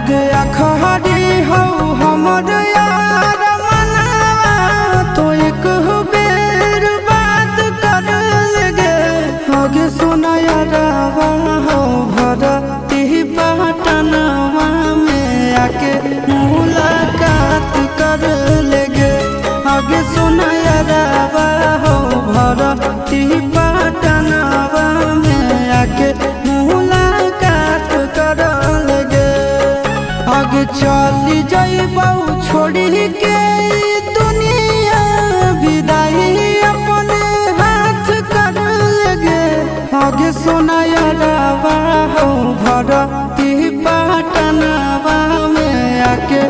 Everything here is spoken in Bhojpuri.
आगे अखड़ी हो हमर यार मनवा तो एक बेर बात कर लगे आगे सुना यारवा हो भरती पटनवा में आके मुलाकात कर लगे आगे सुना यारवा हो भरती पटनवा में आके मुलाकात कर लगे आगे चली जाइबौ छोड़ी के दुनिया विदाई अपने हाथ कर लगे आगे सोना यारवा हो भरती पटनवा में आके